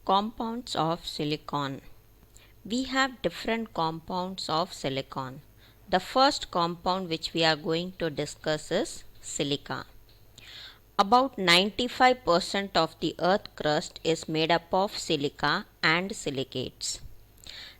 Compounds of silicon. We have different compounds of silicon. The first compound which we are going to discuss is silica. About 95% of the earth crust is made up of silica and silicates.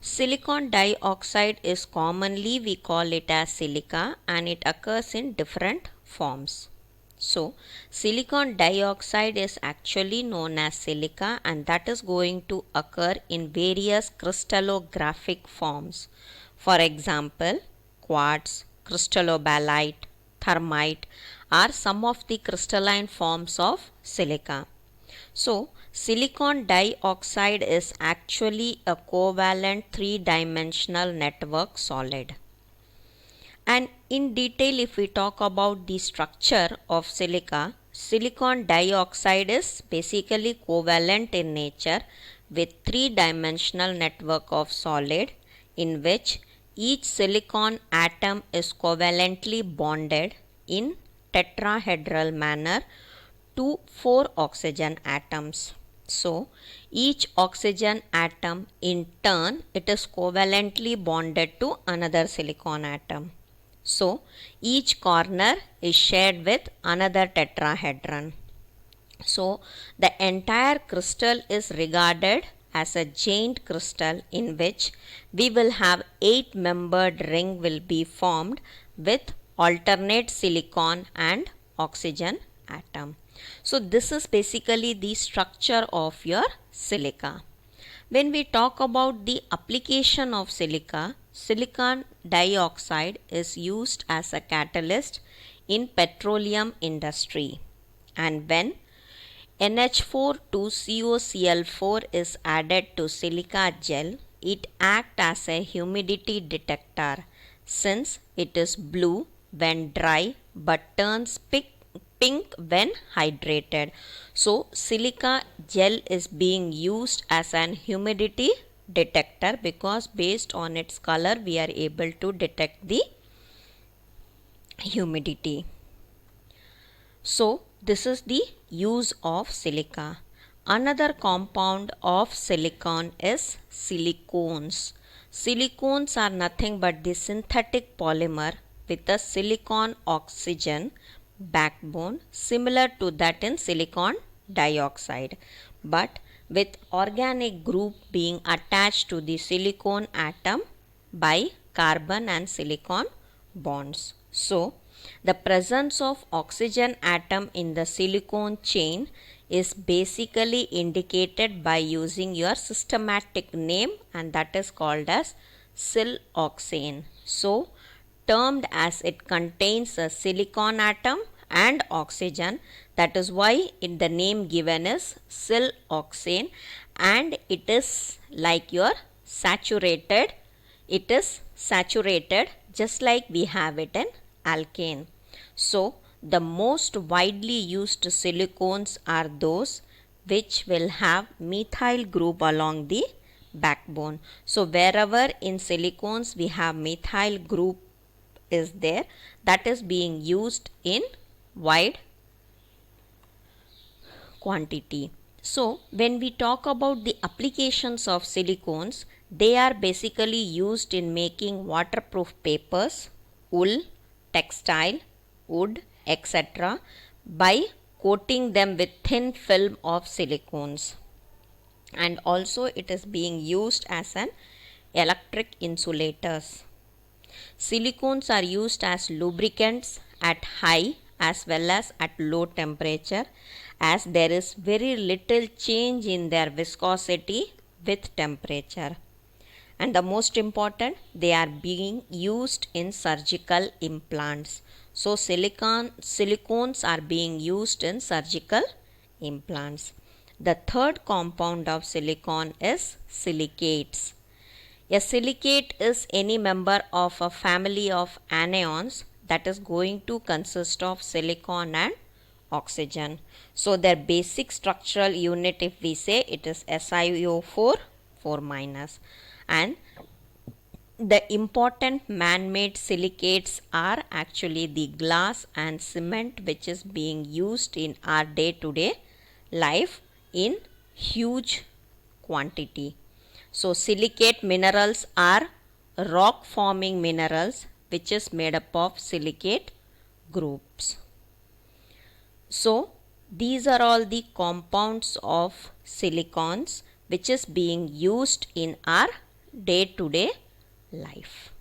Silicon dioxide is commonly we call it as silica and it occurs in different forms. So, silicon dioxide is actually known as silica and that is going to occur in various crystallographic forms. For example, quartz, crystallobalite, thermite are some of the crystalline forms of silica. So, silicon dioxide is actually a covalent three-dimensional network solid. And in detail, if we talk about the structure of silica, silicon dioxide is basically covalent in nature with three-dimensional network of solid in which each silicon atom is covalently bonded in tetrahedral manner to 4 oxygen atoms. So, each oxygen atom in turn it is covalently bonded to another silicon atom. So, each corner is shared with another tetrahedron. So, the entire crystal is regarded as a giant crystal in which we will have 8-membered ring will be formed with alternate silicon and oxygen atom. So, this is basically the structure of your silica. When we talk about the application of silica, silicon dioxide is used as a catalyst in petroleum industry. And when NH4 2COCl4 is added to silica gel, it acts as a humidity detector since it is blue when dry but turns pink when hydrated. So, silica gel is being used as an humidity detector because based on its color we are able to detect the humidity. So, this is the use of silica. Another compound of silicon is silicones. Silicones are nothing but the synthetic polymer with a silicon oxygen backbone similar to that in silicon dioxide but with organic group being attached to the silicon atom by carbon and silicon bonds. So, the presence of oxygen atom in the silicon chain is basically indicated by using your systematic name and that is called as siloxane. So, termed as it contains a silicon atom and oxygen, that is why the name given is siloxane and it is like your saturated, it is saturated just like we have it in alkane. So, the most widely used silicones are those which will have methyl group along the backbone. So, wherever in silicones we have methyl group is there, that is being used in wide quantity. So, when we talk about the applications of silicones, they are basically used in making waterproof papers, wool, textile, wood, etc. by coating them with thin film of silicones. And also it is being used as an electric insulators. Silicones are used as lubricants at high as well as at low temperature as there is very little change in their viscosity with temperature. And the most important, they are being used in surgical implants. So, silicones are being used in surgical implants. The third compound of silicon is silicates. A silicate is any member of a family of anions that is going to consist of silicon and oxygen. So, their basic structural unit if we say it is SiO4 4 minus. And the important man-made silicates are actually the glass and cement which is being used in our day-to-day life in huge quantity. So silicate minerals are rock forming minerals which is made up of silicate groups. So these are all the compounds of silicons which is being used in our day-to-day life.